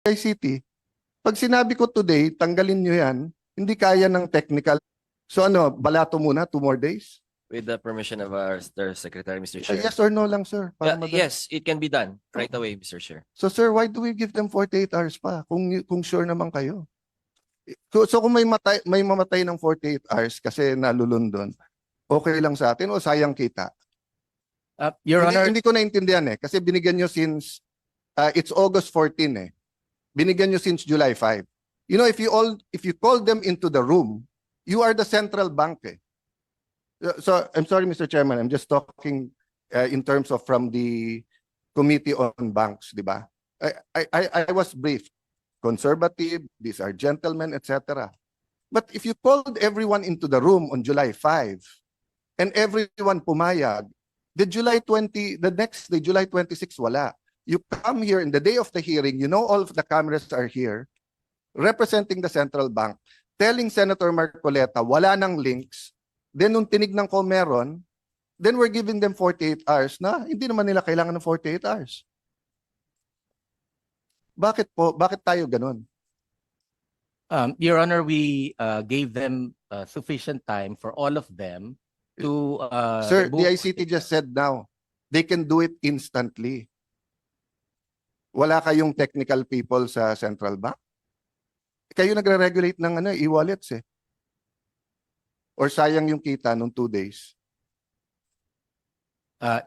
ICT, pag sinabi ko today, tanggalin nyo yan, hindi kaya ng technical. So ano, balato muna, 2 more days? With the permission of our Third Secretary, Mr. Chair. Yes or no lang, sir? Para Yes, it can be done right away, Mr. Chair. So sir, why do we give them 48 hours pa kung sure naman kayo? So kung may mamatay ng 48 hours kasi nalulundon, okay lang sa atin o sayang kita? Your Honor, Hindi ko naintindihan kasi binigyan nyo since it's August 14 eh. Binigyan nyo since July 5. You know, if you call them into the room, you are the central bank eh. So I'm sorry, Mr. Chairman, I'm just talking in terms of from the Committee on Banks, di ba? I was briefed. Conservative, these are gentlemen, etc. But if you called everyone into the room on July 5 and everyone pumayag, the next day, July 26, wala. You come here in the day of the hearing, you know all of the cameras are here, representing the central bank, telling Senator Marcoleta, wala nang links. Then nung tinignan ko meron, then we're giving them 48 hours na hindi naman nila kailangan ng 48 hours. Bakit po? Bakit tayo ganun? Your Honor, we gave them sufficient time for all of them to Sir, the remove- ICT just said now, they can do it instantly. Wala kayong technical people sa central bank? Kayo nagre-regulate ng e-wallets eh. Or sayang yung kita nung 2 days?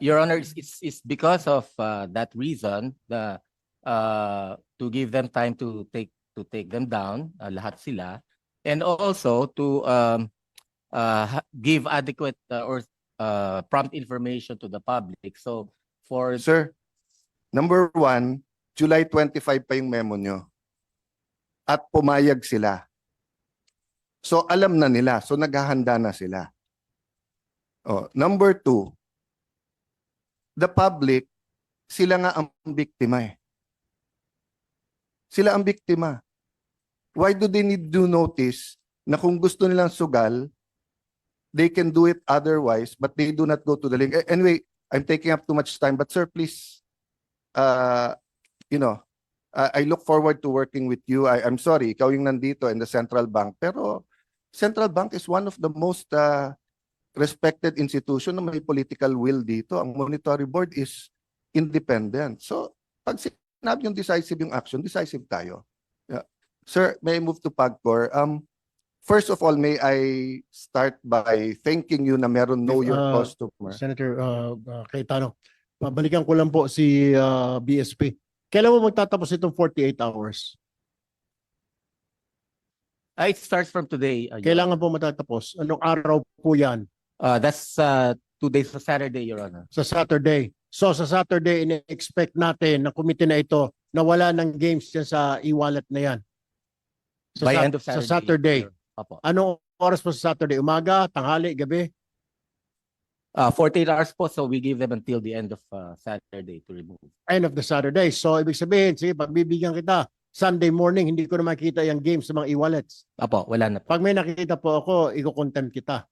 Your Honor, it's because of that reason to give them time to take them down, lahat sila, and also to give adequate or prompt information to the public. So for Sir, number 1, July 25 pa yung memo nyo. At pumayag sila. So alam na nila. So naghahanda na sila. Number 2, the public, sila nga ang biktima eh. Sila ang biktima. Why do they need to notice na kung gusto nilang sugal, they can do it otherwise, but they do not go to the link. Anyway, I'm taking up too much time, but sir, please, I look forward to working with you. I'm sorry, ikaw yung nandito in the central bank, pero central bank is one of the most respected institution na may political will dito. Ang monetary board is independent. So, pag sinabi yung decisive yung action, decisive tayo. Yeah. Sir, may I move to PAGCOR? First of all, may I start by thanking you na meron know your customer. Senator Cayetano, pabalikan ko lang po si BSP. Kailan mo magtatapos itong 48 hours? it starts from today. Your Kailangan po matatapos. Anong araw po yan? That's 2 days sa Saturday, Your Honor. Sa Saturday. So sa Saturday, ina-expect natin na committee na ito na wala ng games dyan sa e-wallet na yan. By end of Saturday. Sa Saturday. Opo. Anong oras po sa Saturday? Umaga, tanghali, gabi? 48 hours po, so we give them until the end of Saturday to remove. End of the Saturday. So ibig sabihin, sige, pagbibigyan kita, Sunday morning, hindi ko na makita yung games sa mga e-wallets. Apo, wala na po. Pag may nakikita po ako, i-contempt kita.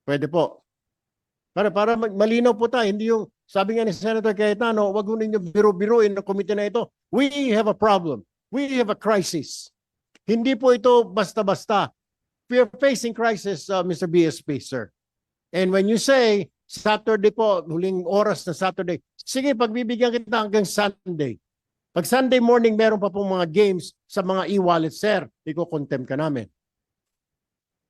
Pwede po. Para malinaw po tayo, hindi yung, sabi nga ni Senator Cayetano, wag mo ninyo biro-biruin ng komite na ito. We have a problem. We have a crisis. Hindi po ito basta-basta. We are facing crisis, Mr. BSP, sir. And when you say, Saturday po, huling oras na Saturday, sige, pagbibigyan kita hanggang Sunday. Pag Sunday morning, meron pa pong mga games sa mga e-wallet, sir, iko-contempt ka namin.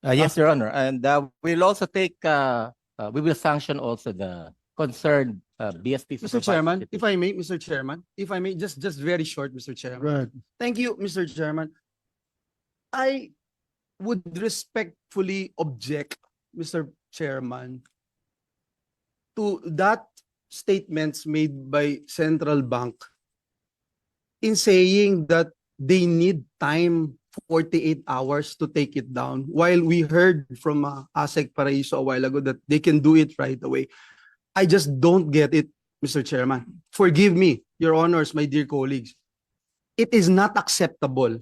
Yes, Your Honor. And we'll also take, we will sanction also the concerned BSP. Mr. Chairman, if I may, Mr. Chairman, if I may, just very short, Mr. Chairman. Right. Thank you, Mr. Chairman. I would respectfully object, Mr. Chairman, to that statements made by Central Bank in saying that they need time 48 hours to take it down, while we heard from ASEC Paraiso a while ago that they can do it right away. I just don't get it, Mr. Chairman. Forgive me, Your Honors, my dear colleagues. It is not acceptable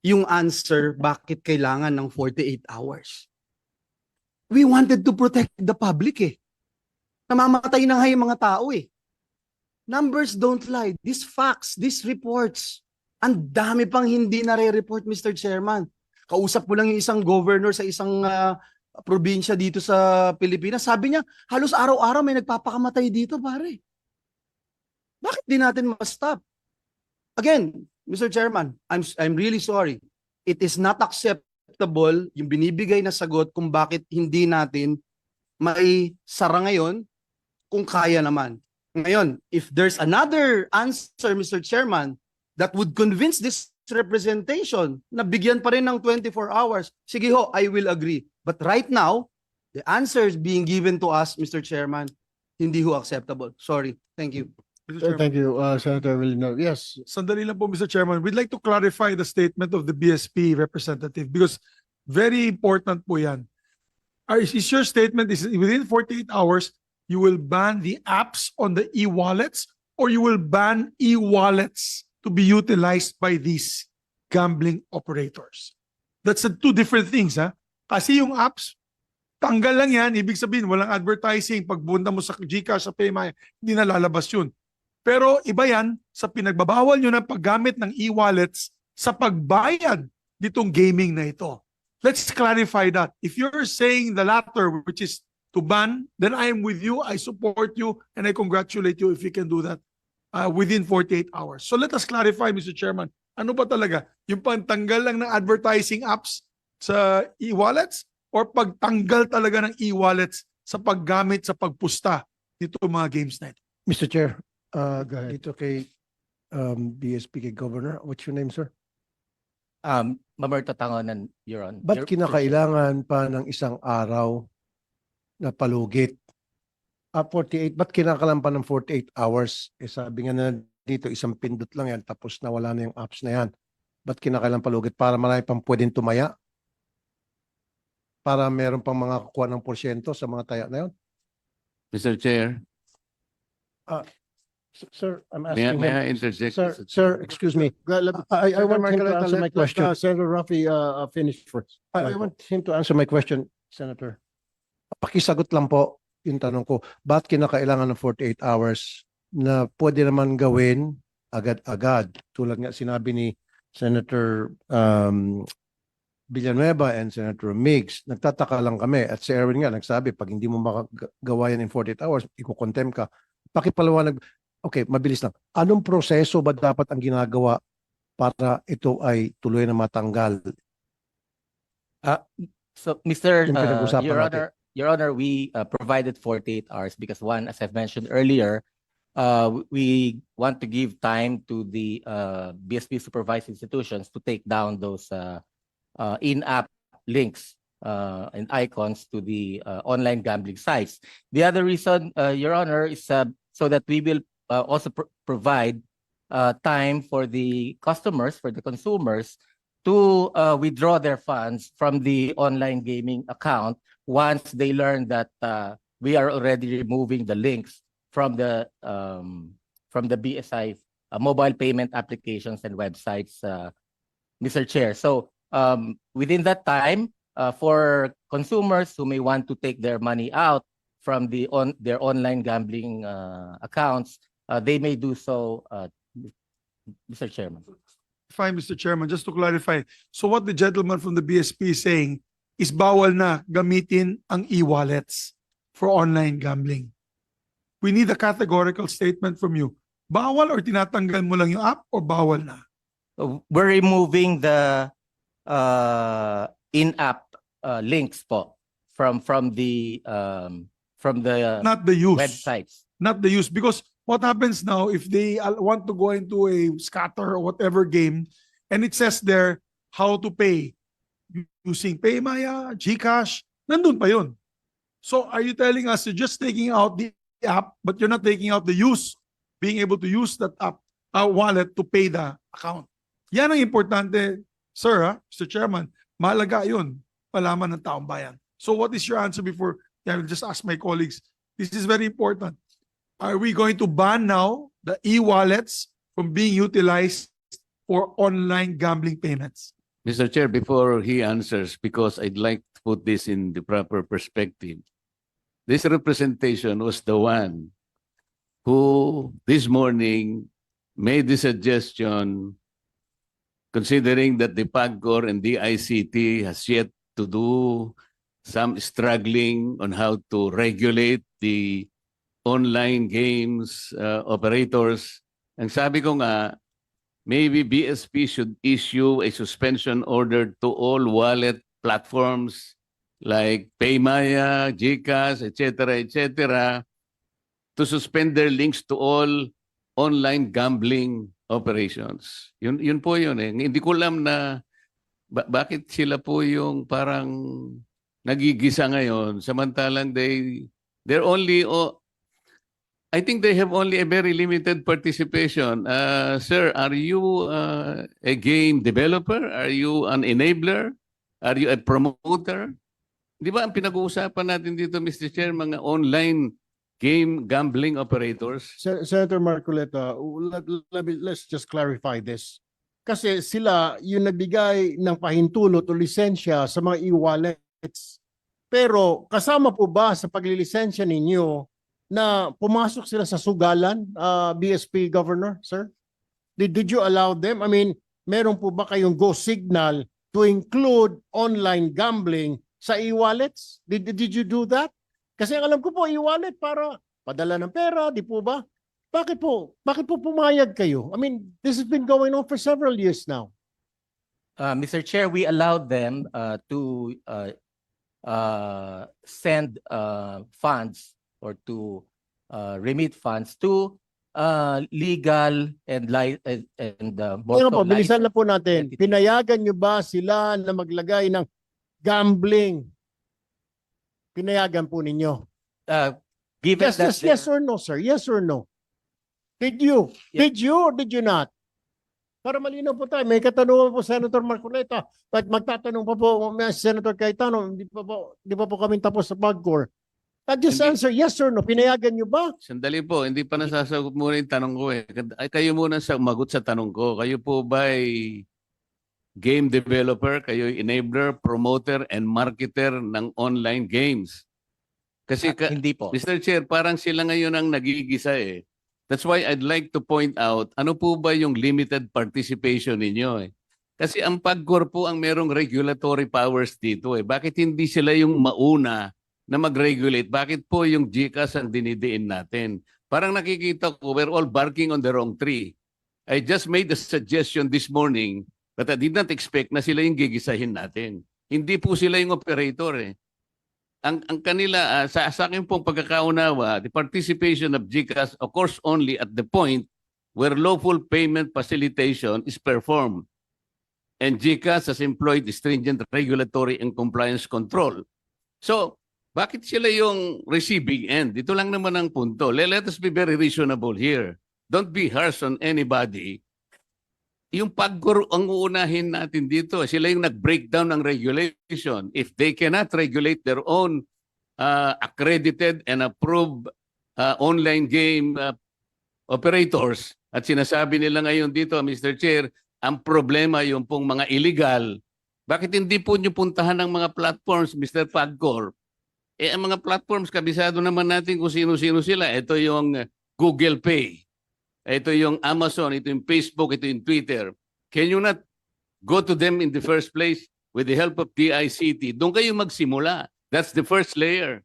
yung answer bakit kailangan ng 48 hours. We wanted to protect the public eh. Namamatay na nga yung mga tao eh. Numbers don't lie. These facts, these reports, ang dami pang hindi nare-report, Mr. Chairman. Kausap ko lang yung isang governor sa isang probinsya dito sa Pilipinas. Sabi niya, halos araw-araw may nagpapakamatay dito, pare. Bakit di natin ma-stop? Again, Mr. Chairman, I'm really sorry. It is not acceptable yung binibigay na sagot kung bakit hindi natin mai sara ngayon kung kaya naman. Ngayon, if there's another answer, Mr. Chairman, that would convince this representation na bigyan pa rin ng 24 hours, sige ho, I will agree. But right now, the answers being given to us, Mr. Chairman, hindi ho acceptable. Sorry. Thank you. Mr. Chairman. Thank you, Senator Villanueva. Yes, Sandali lang po, Mr. Chairman. We'd like to clarify the statement of the BSP representative because very important po yan. Is your statement is within 48 hours, you will ban the apps on the e-wallets or you will ban e-wallets to be utilized by these gambling operators? That's two different things, ha? Kasi yung apps, tanggal lang yan. Ibig sabihin, walang advertising. Pag punta mo sa GCash, sa PayMaya, hindi na lalabas yun. Pero iba yan sa pinagbabawal nyo ng paggamit ng e-wallets sa pagbayad nitong gaming na ito. Let's clarify that. If you're saying the latter, which is to ban, then I am with you, I support you, and I congratulate you if you can do that within 48 hours. So let us clarify, Mr. Chairman, ano ba talaga? Yung pagtanggal lang ng advertising apps sa e-wallets or pagtanggal talaga ng e-wallets sa paggamit sa pagpusta nito mga games na ito? Mr. Chair, Go ahead. dito kay BSP kay Governor. What's your name, sir? Mamerto Tangonan, Your Honor. Ba't kinakailangan pa ng isang araw na palugit? 48, ba't kinakailangan pa ng 48 hours? Eh sabi nga na dito, isang pindot lang yan, tapos nawala na yung apps na yan. Ba't kinakailangan palugit? Para marami pang pwedeng tumaya? Para meron pang mga kukuha ng porsyento sa mga taya na yun? Mr. Chair, Sir, I'm may asking I him. interject? Sir, excuse me. I want him to answer my question. Senator Rafi, finish first. I want him to answer my question, Senator. Pakisagot lang po yung tanong ko. Ba't kinakailangan ng 48 hours na pwede naman gawin agad-agad? Tulad nga sinabi ni Senator Villanueva and Senator Migs. Nagtataka lang kami. At si Erwin nga nagsabi, pag hindi mo makagawa yan in 48 hours, ikukontem ka. Pakipaliwanag. Okay, mabilis lang. Anong proseso ba dapat ang ginagawa para ito ay tuloy na matanggal? So, Mr. Yung pinag-usapan natin. Your Honor, we provided 48 hours because one, as I've mentioned earlier, we want to give time to the BSP supervised institutions to take down those in-app links and icons to the online gambling sites. The other reason, Your Honor, is so that we will also provide time for the customers, for the consumers, to withdraw their funds from the online gaming account once they learn that we are already removing the links from the BSI mobile payment applications and websites, Mr. Chair. So within that time, for consumers who may want to take their money out from their online gambling accounts, they may do so, Mr. Chairman. Fine, Mr. Chairman, just to clarify. So what the gentleman from the BSP is saying is bawal na gamitin ang e-wallets for online gambling. We need a categorical statement from you. Bawal or tinatanggal mo lang yung app or bawal na? We're removing the in-app links po from the Not the use. websites. Not the use. Because what happens now if they want to go into a scatter or whatever game and it says there how to pay using PayMaya, GCash, nandun pa yun. So are you telling us you're just taking out the app but you're not taking out the use, being able to use that app, wallet to pay the account? Yan ang importante, sir, Mr. Chairman. Mahalaga yun, malaman ng taong bayan. So what is your answer before I will just ask my colleagues? This is very important. Are we going to ban now the e-wallets from being utilized for online gambling payments? Mr. Chair, before he answers, because I'd like to put this in the proper perspective, this representation was the one who this morning made the suggestion, considering that the PAGCOR and the ICT has yet to do some struggling on how to regulate the online games operators. Ang sabi ko nga, maybe BSP should issue a suspension order to all wallet platforms like Paymaya, GCash, etc., to suspend their links to all online gambling operations. Yun po yun eh. Hindi ko alam na bakit sila po yung parang nagigisa ngayon samantalang they're only I think they have only a very limited participation. Sir, are you a game developer? Are you an enabler? Are you a promoter? Di ba ang pinag-uusapan natin dito, Mr. Chair, mga online game gambling operators? Senator Marcoleta, let's just clarify this. Kasi sila yung nagbigay ng pahintulot o lisensya sa mga e-wallets. Pero kasama po ba sa paglilisensya ninyo na pumasok sila sa sugalan, BSP Governor, sir? Did you allow them? I mean, meron po ba kayong go signal to include online gambling sa e-wallets? Did you do that? Kasi ang alam ko po, e-wallet para padala ng pera, di po ba? Bakit po pumayag kayo? I mean, this has been going on for several years now. Mr. Chair, we allowed them to send funds or to remit funds to legal and Kaya po, bilisan na po natin. entity. Pinayagan nyo ba sila na maglagay ng gambling? Pinayagan po ninyo. Given that Yes or no, sir? Yes or no? Did you? Yes. Did you or did you not? Para malinaw po tayo. May katanungan po, Senator Marcoleta. At magtatanong pa po, Senator Cayetano, di pa po kami tapos sa PAGCOR. Just Hindi. answer, yes or no? Pinayagan nyo ba? Sandali po, hindi pa nasasagot muna yung tanong ko eh. Ay, kayo muna magot sa tanong ko. Kayo po ba ay game developer? Kayo ay enabler, promoter, and marketer ng online games? Kasi hindi po. Mr. Chair, parang sila ngayon ang nagigisa eh. That's why I'd like to point out, ano po ba yung limited participation ninyo eh? Kasi ang PAGCOR po ang merong regulatory powers dito eh. Bakit hindi sila yung mauna na mag-regulate? Bakit po yung GCash ang dinidiin natin? Parang nakikita ko, we're all barking on the wrong tree. I just made a suggestion this morning but I did not expect na sila yung gigisahin natin. Hindi po sila yung operator eh. Ang kanila, sa akin pong pagkakaunawa, the participation of GCash occurs only at the point where lawful payment facilitation is performed. And GCash has employed stringent regulatory and compliance control. So, bakit sila yung receiving end? Ito lang naman ang punto. Let us be very reasonable here. Don't be harsh on anybody. Yung PAGCOR ang uunahin natin dito. Sila yung nag-breakdown ng regulation. If they cannot regulate their own accredited and approved online game operators, at sinasabi nila ngayon dito, Mr. Chair, ang problema yung pong mga illegal, bakit hindi po nyo puntahan ng mga platforms, Mr. PAGCOR? Eh, ang mga platforms, kabisado naman natin kung sino-sino sila. Ito yung Google Pay. Ito yung Amazon, ito yung Facebook, ito yung Twitter. Can you not go to them in the first place with the help of DICT? Doon kayo magsimula. That's the first layer.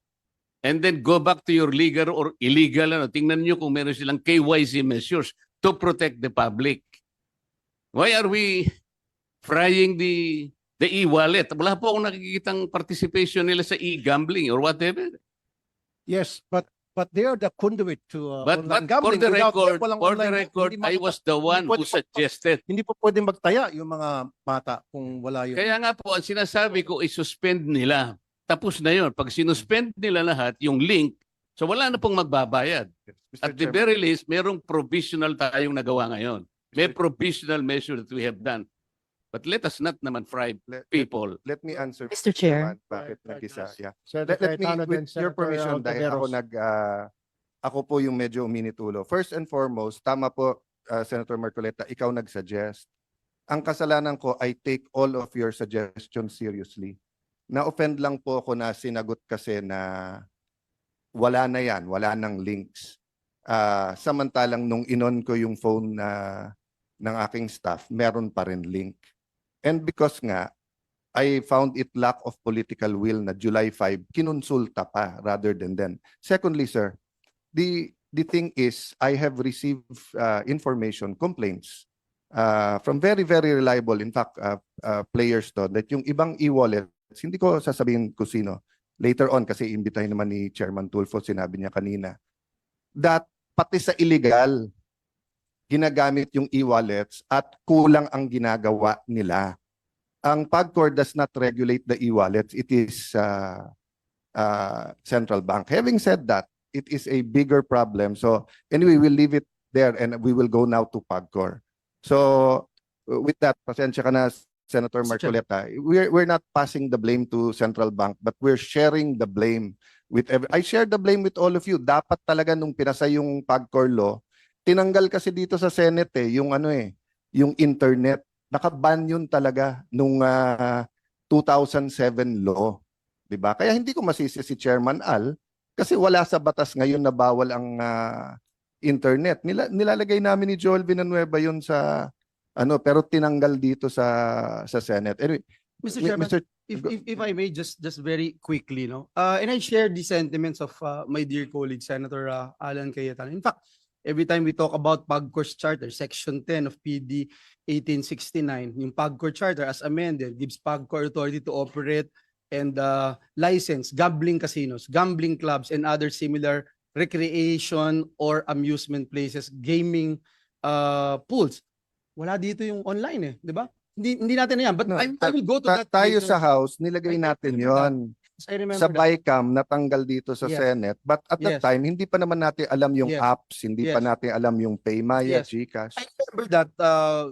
And then go back to your legal or illegal. Tingnan nyo kung meron silang KYC measures to protect the public. Why are we frying the e-wallet? Wala po akong nakikitang participation nila sa e-gambling or whatever. Yes, but they are the conduit to But online for gambling. the Without record, them, walang for the online, record, hindi I was the one who pwede suggested. Hindi po pwedeng magtaya yung mga bata kung wala yun. Kaya nga po, ang sinasabi ko, i-suspend nila. Tapos na yun. Pag sinuspend nila lahat, yung link, so wala na pong magbabayad. Mr. At the Chairman, very least, merong provisional tayong nagawa ngayon. May provisional measure that we have done. But let us not naman fry people. let me answer. Mr. Chair. Bakit nag-isa? Yeah. Senator Let me, Cayetano, then with your Senator permission, dahil ako Altaveros. ako po yung medyo uminitulo. First and foremost, tama po, Senator Marcoleta, ikaw nag-suggest. Ang kasalanan ko, I take all of your suggestions seriously. Na-offend lang po ako na sinagot kasi na wala na yan, wala nang links. Samantalang nung inon ko yung phone ng aking staff, meron pa rin link. And because nga, I found it lack of political will na July 5, kinonsulta pa rather than then. Secondly, sir, the thing is, I have received information, complaints from very, very reliable, in fact, players to, that yung ibang e-wallets, hindi ko sasabihin kung sino, later on, kasi imbitahin naman ni Chairman Tulfo, sinabi niya kanina, that pati sa illegal, ginagamit yung e-wallets at kulang ang ginagawa nila. Ang PAGCOR does not regulate the e-wallets. It is central bank. Having said that, it is a bigger problem. So anyway, we'll leave it there and we will go now to PAGCOR. So with that, pasensya ka na, Senator Mr. Chair. Marcoleta. We're not passing the blame to central bank, but we're sharing the blame with I share the blame with all of you. Dapat talaga nung pinasa yung PAGCOR law, tinanggal kasi dito sa Senate yung yung internet. Nakaban yun talaga nung 2007 law, 'di ba? Kaya hindi ko masisi si Chairman Al kasi wala sa batas ngayon na bawal ang internet. Nilalagay namin ni Joel Villanueva yun sa pero tinanggal dito sa Senate. Anyway, Mr. Chairman, Mr. if I may just very quickly, no, and I share the sentiments of my dear colleague Senator Alan Cayetano. In fact, every time we talk about PAGCOR's charter, Section 10 of PD 1869, yung PAGCOR charter as amended gives PAGCOR authority to operate and license gambling casinos, gambling clubs, and other similar recreation or amusement places, gaming pools. Wala dito yung online eh, di ba? Hindi natin na yan. But No, I will go to that tayo later. sa House, nilagay I natin remember that. yon. I remember Sa that. BICAM, natanggal dito sa Yes. Senate. But at that Yes. time, hindi pa naman natin alam yung Yes. apps, hindi pa Yes. natin alam yung Paymaya, Yes. GCash. I remember that,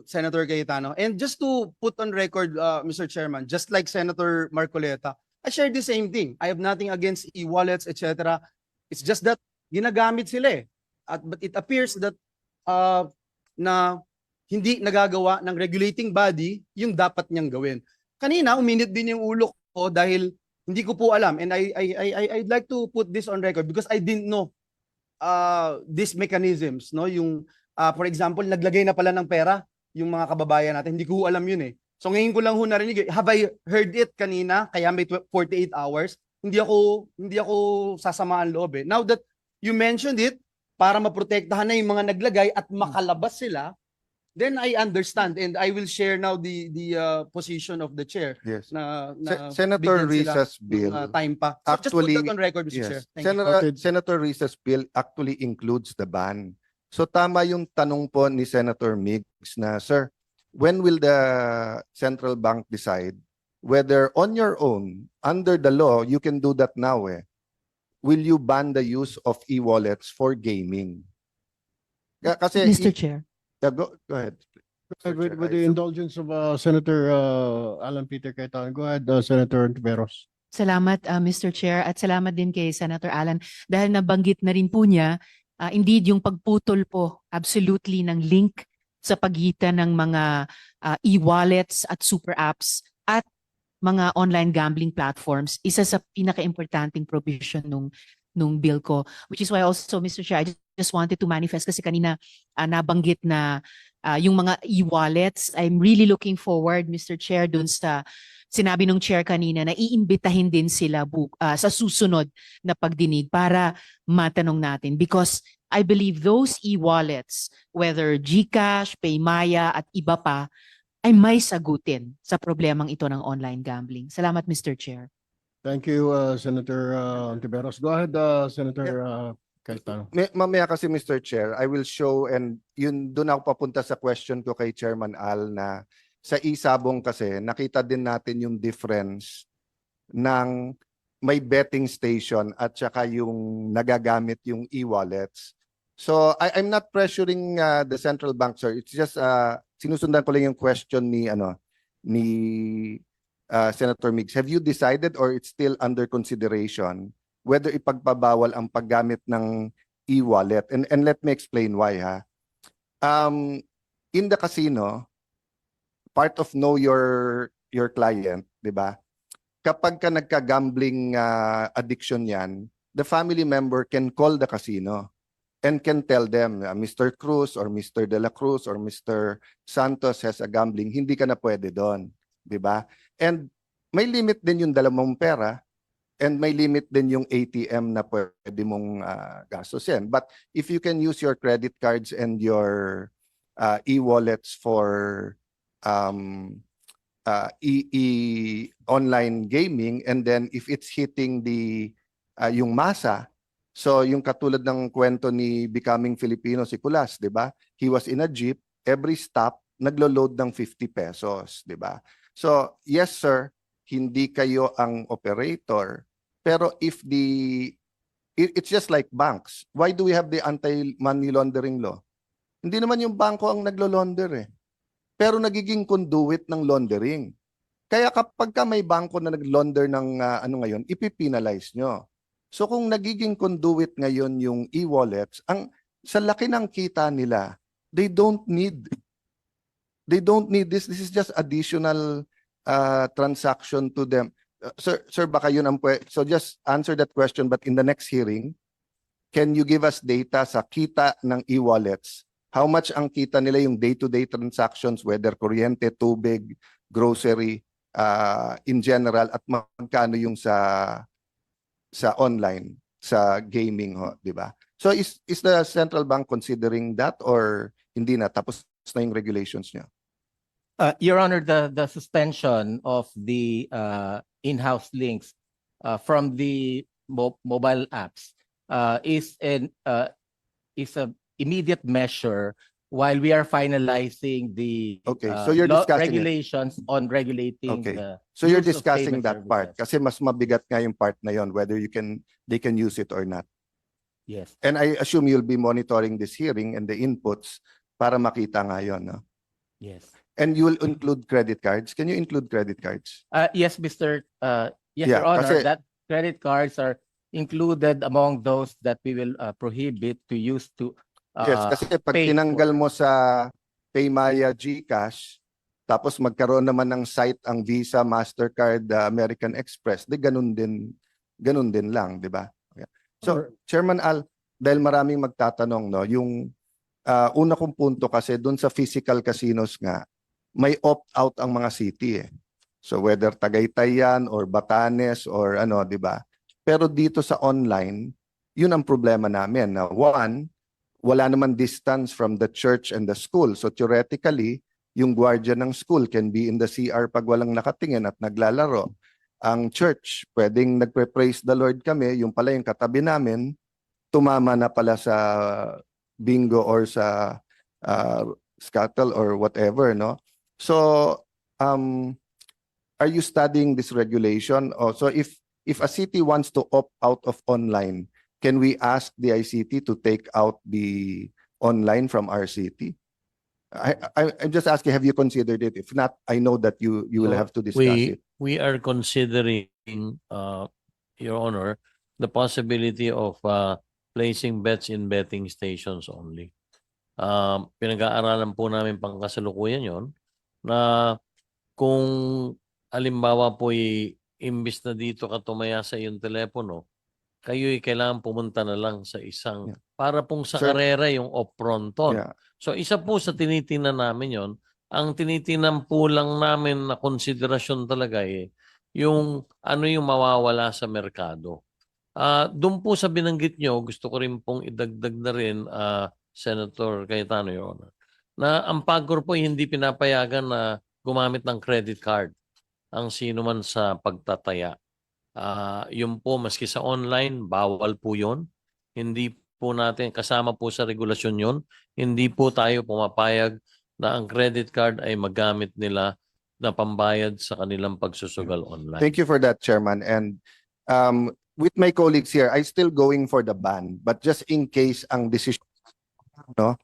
Senator Cayetano. And just to put on record, Mr. Chairman, just like Senator Marcoleta, I share the same thing. I have nothing against e-wallets, etc. It's just that ginagamit sila eh. But it appears that na hindi nagagawa ng regulating body yung dapat niyang gawin. Kanina, uminit din yung ulo ko dahil hindi ko po alam. And I'd like to put this on record because I didn't know these mechanisms. No? Yung, for example, naglagay na pala ng pera yung mga kababayan natin. Hindi ko alam yun eh. So ngayon ko lang ho narinig. Have I heard it kanina? Kaya may 48 hours. Hindi ako sasamaan loob eh. Now that you mentioned it, para maprotektahan na yung mga naglagay at makalabas sila, then I understand and I will share now the position of the chair Yes. na Senator bigyan sila Risa's bill, ng, time pa. So actually, just put that on record, Mr. Chair. yes. Thank you. Okay. Senator Risa's bill actually includes the ban. So tama yung tanong po ni Senator Migs na, sir, when will the central bank decide whether on your own, under the law, you can do that now will you ban the use of e-wallets for gaming? Kasi Mr. Chair. Yeah, go ahead. Mr. With Chair, the indulgence of Senator Alan Peter Cayetano, go ahead, Senator Tiveros. Salamat, Mr. Chair, at salamat din kay Senator Alan dahil nabanggit na rin po niya, indeed, yung pagputol po absolutely ng link sa pagitan ng mga e-wallets at super apps at mga online gambling platforms, isa sa pinaka-importanting provision nung bill ko. Which is why also, Mr. Chair, I just wanted to manifest kasi kanina nabanggit na yung mga e-wallets. I'm really looking forward, Mr. Chair, dun sa sinabi nung chair kanina na iimbitahin din sila sa susunod na pagdinig para matanong natin. Because I believe those e-wallets, whether GCash, Paymaya at iba pa, ay may sagutin sa problemang ito ng online gambling. Salamat, Mr. Chair. Thank you, Senator Tiveros. Go ahead, Senator Cayetano. Mamaya kasi, Mr. Chair, I will show, and yun doon ako papunta sa question ko kay Chairman Al na sa isabong kasi nakita din natin yung difference ng may betting station at saka yung nagagamit yung e-wallets. So I'm not pressuring the central bank, sir. It's just sinusundan ko lang yung question ni Senator Migs. Have you decided or it's still under consideration whether ipagpabawal ang paggamit ng e-wallet? And let me explain why in the casino, part of know your client, 'di ba? Kapag ka nagka-gambling addiction 'yan, the family member can call the casino and can tell them, Mr. Cruz or Mr. De La Cruz or Mr. Santos has a gambling, hindi ka na pwede doon, 'di ba? And may limit din yung dala mong pera and may limit din yung ATM na pwede mong gastusin. But if you can use your credit cards and your e-wallets for online gaming, and then if it's hitting the yung masa, so yung katulad ng kwento ni Becoming Filipino si Kulas, 'di ba? He was in a jeep, every stop naglo-load ng 50 pesos, 'di ba? So, yes sir, hindi kayo ang operator, pero if it's just like banks. Why do we have the anti-money laundering law? Hindi naman yung bangko ang naglo-launder eh. Pero nagiging conduit ng laundering. Kaya kapag ka may bangko na nag-launder ng ngayon, ipipinalize nyo. So kung nagiging conduit ngayon yung e-wallets, sa laki ng kita nila, they don't need this. This is just additional transaction to them. Sir, baka yun ang so just answer that question, but in the next hearing, can you give us data sa kita ng e-wallets? How much ang kita nila yung day-to-day transactions, whether kuryente, tubig, grocery, in general, at magkano yung sa online, sa gaming, di ba? So is the central bank considering that or hindi na? Tapos na yung regulations niya? Your Honor, the suspension of the in-house links from the mobile apps is an immediate measure while we are finalizing the Okay, so you're discussing it. regulations on regulating Okay. the So you're use of discussing payment that part services. kasi mas mabigat nga yung part na yon, whether they can use it or not. Yes. And I assume you'll be monitoring this hearing and the inputs para makita nga yun, no? Yes. And you will include credit cards. Can you include credit cards? Yes, Mr. Yes, Yeah, Your Honor, kasi- that credit cards are included among those that we will prohibit to use to Yes, kasi pag pay tinanggal for- mo sa Paymaya GCash, tapos magkaroon naman ng site ang Visa, Mastercard, American Express, di ganun din lang, di ba? Okay. So, Chairman Al, dahil maraming magtatanong, no, yung una kong punto kasi dun sa physical casinos nga, may opt-out ang mga city eh. So whether Tagaytay yan or Batanes or ano, di ba? Pero dito sa online, yun ang problema namin. Na one, wala naman distance from the church and the school. So theoretically, yung guardian ng school can be in the CR pag walang nakatingin at naglalaro. Ang church, pwedeng nagpe-praise the Lord kami, yung pala yung katabi namin, tumama na pala sa bingo or sa scuttle or whatever, no? So, are you studying this regulation? So if a city wants to opt out of online, can we ask the ICT to take out the online from our city? I'm just asking, have you considered it? If not, I know that you will have to discuss it. We are considering, Your Honor, the possibility of placing bets in betting stations only. Pinag-aaralan po namin pangkasalukuyan yon na kung alimbawa po imbis na dito ka tumaya sa iyong telepono, kayo'y kailangan pumunta na lang sa isang, para pong sa Sir- karera yung off-fronton. Yeah. So isa po sa tinitingnan namin yon. Ang tinitingnan po lang namin na konsiderasyon talaga yung ano yung mawawala sa merkado. Doon po sa binanggit nyo, gusto ko rin pong idagdag na rin, Senator Cayetano, Your Honor, na ang PAGCOR po hindi pinapayagan na gumamit ng credit card ang sino man sa pagtataya. Yun po, maski sa online, bawal po yun. Hindi po natin, kasama po sa regulasyon yun, hindi po tayo pumapayag na ang credit card ay magamit nila na pambayad sa kanilang pagsusugal online. Thank you for that, Chairman. And with my colleagues here, I still going for the ban. But just in case ang decision, no?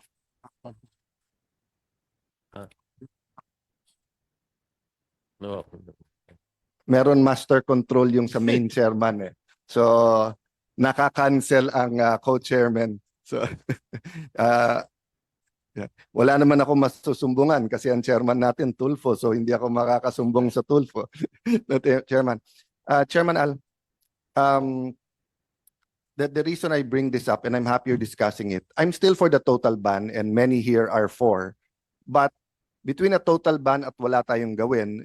No. Meron master control yung sa main chairman eh. So, nakaka-cancel ang co-chairman. So, yeah. Wala naman ako masusumbungan kasi ang chairman natin Tulfo, so hindi ako makakasumbong sa Tulfo. Chairman. Chairman Al, the reason I bring this up, and I'm happy you're discussing it, I'm still for the total ban, and many here are for. But between a total ban at wala tayong gawin,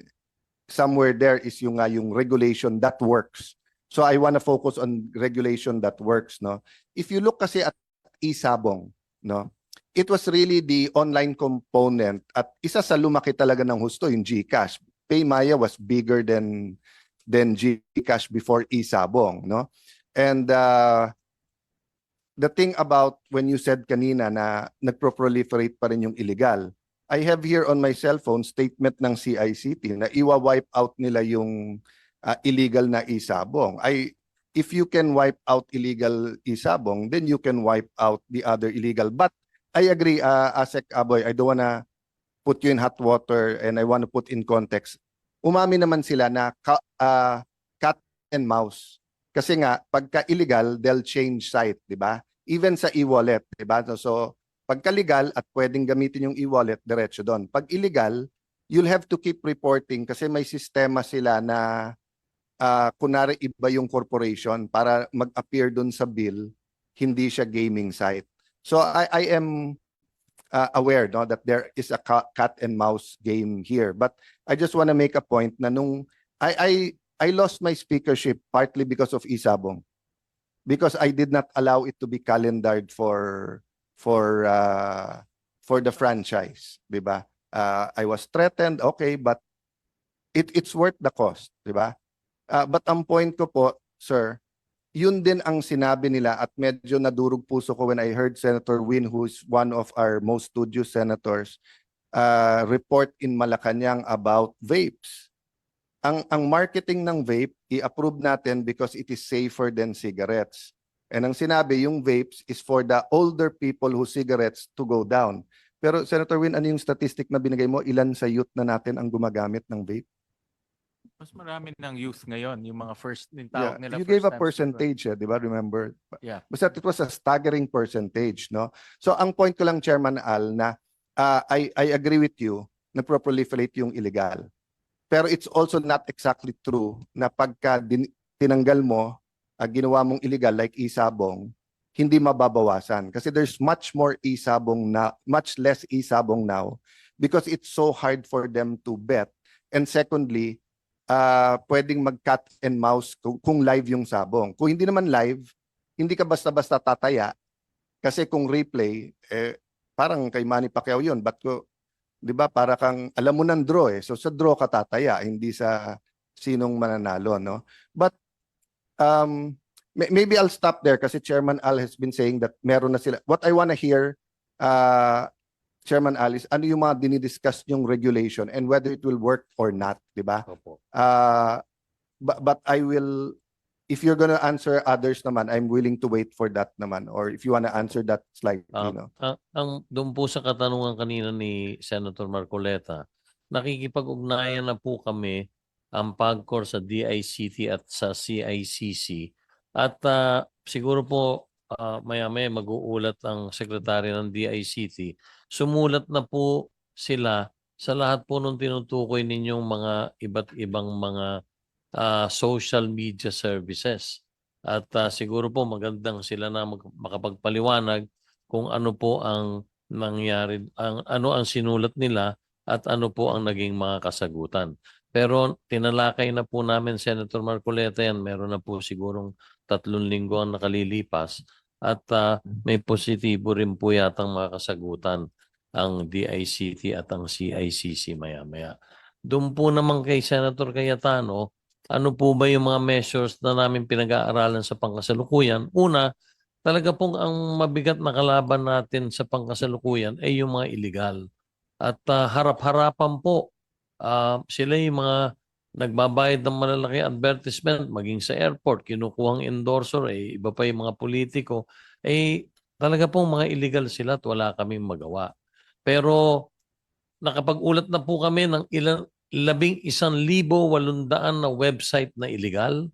somewhere there is yung regulation that works. So I want to focus on regulation that works, no? If you look kasi at Isabong, no? It was really the online component at isa sa lumaki talaga ng husto yung GCash. Paymaya was bigger than GCash before Isabong, no? And the thing about when you said kanina na nagproliferate pa rin yung illegal, I have here on my cell phone statement ng CICT na iwa-wipe out nila yung illegal na Isabong. If you can wipe out illegal Isabong, then you can wipe out the other illegal. But I agree, Asek Aboy, I don't wanna put you in hot water and I want to put in context. Umami naman sila na cat and mouse. Kasi nga, pagka illegal, they'll change site, di ba? Even sa e-wallet, di ba? So, pagka legal at pwedeng gamitin yung e-wallet, diretso doon. Pag illegal, you'll have to keep reporting kasi may sistema sila na kunwari iba yung corporation para mag-appear doon sa bill, hindi siya gaming site. So I am aware, no, that there is a cat and mouse game here. But I just want to make a point na nung I lost my speakership partly because of Isabong. Because I did not allow it to be calendared for the franchise, di ba? I was threatened, okay, but it's worth the cost, di ba? But ang point ko po, sir, yun din ang sinabi nila at medyo nadurog puso ko when I heard Senator Win, who's one of our most studious senators, report in Malacanang about vapes. Ang marketing ng vape, i-approve natin because it is safer than cigarettes. And ang sinabi, yung vapes is for the older people who cigarettes to go down. Pero Senator Win, ano yung statistic na binigay mo? Ilan sa youth na natin ang gumagamit ng vape? Mas marami ng youth ngayon, yung mga first, yung Yeah, tawag nila. you gave a first-time percentage, di ba? Remember? Yeah. Basta it was a staggering percentage, no? So ang point ko lang, Chairman Al, na I agree with you, nagproliferate yung illegal. Pero it's also not exactly true na pagka tinanggal mo, ginawa mong illegal like Isabong, hindi mababawasan. Kasi there's much more Isabong now, much less Isabong now because it's so hard for them to bet. And secondly, pwedeng mag-cat and mouse kung live yung sabong. Kung hindi naman live, hindi ka basta-basta tataya. Kasi kung replay, parang kay Manny Pacquiao yun. But di ba, para kang, alam mo ng draw eh. So sa draw ka tataya, hindi sa sinong mananalo, no? But maybe I'll stop there kasi Chairman Al has been saying that meron na sila. What I want to hear, Chairman Alice, ano yung mga dinidiscuss yung regulation and whether it will work or not, di ba? But I will, if you're gonna answer others naman, I'm willing to wait for that naman. Or if you wanna answer that slightly, no? Ang doon po sa katanungan kanina ni Senator Marcoleta, nakikipag-ugnayan na po kami ang PAGCOR sa DICT at sa CICC. At siguro po maya-maya mag-uulat ang sekretary ng DICT. Sumulat na po sila sa lahat po nung tinutukoy ninyong mga iba't ibang mga social media services. At siguro po magandang sila na makapagpaliwanag kung ano po ang nangyari, ano ang sinulat nila at ano po ang naging mga kasagutan. Pero tinalakay na po namin, Senator Marcoleta, yan. Meron na po sigurong 3 linggo ang nakalilipas. At may positibo rin po yatang mga kasagutan ang DICT at ang CICC maya-maya. Doon po naman kay Senator Cayetano, ano po ba yung mga measures na namin pinag-aaralan sa pangkasalukuyan? Una, talaga pong ang mabigat na kalaban natin sa pangkasalukuyan ay yung mga illegal. At harap-harapan po, sila yung mga nagbabayad ng malalaki advertisement, maging sa airport, kinukuhang endorser, iba pa yung mga politiko, talaga pong mga illegal sila at wala kaming magawa. Pero nakapag-ulat na po kami ng 11,800 na website na illegal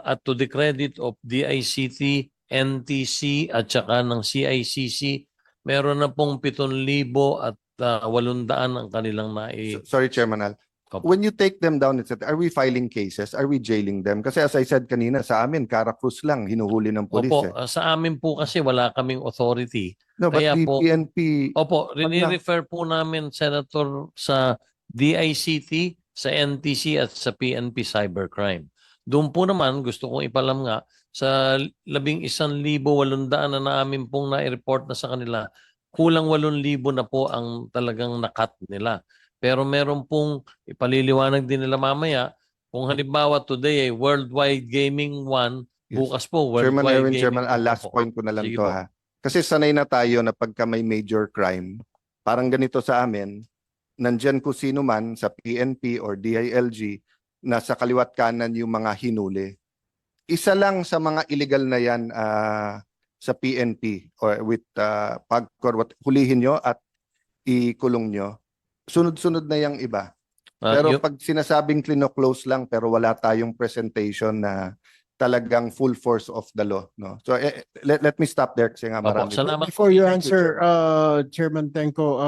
at to the credit of DICT, NTC at saka ng CICC, meron na pong 7,800 ang kanilang Sorry, Chairman Al. Opo. when you take them down, etc., are we filing cases? Are we jailing them? Kasi as I said kanina, sa amin, Caracruz lang, hinuhuli ng pulis. Opo, Eh. sa amin po kasi wala kaming authority. No, but kaya the po- PNP, Opo, rini-refer po namin, Senator, sa DICT, sa NTC at sa PNP Cybercrime. Doon po naman, gusto kong ipalam nga, sa 11,800 na namin pong na-report na sa kanila, kulang 8,000 na po ang talagang nakat nila. Pero meron pong ipaliliwanag din nila mamaya, kung halimbawa today ay Worldwide Gaming 1, Yes. bukas po Chairman Worldwide Erwin, Gaming Chairman, 2 last po. point ko na lang Sige to po. ha. Kasi sanay na tayo na pagka may major crime, parang ganito sa amin, nandyan kung sino man sa PNP or DILG, nasa kaliwat kanan yung mga hinuli. Isa lang sa mga illegal na yan sa PNP or with hulihin nyo at ikulong nyo. Sunod-sunod na yung iba. Pero Yung- pag sinasabing klino-close lang pero wala tayong presentation na talagang full force of the law, no? So let me stop there kasi nga Opo, marami. salamat. Before you Thank you, answer, Chairman Tenko,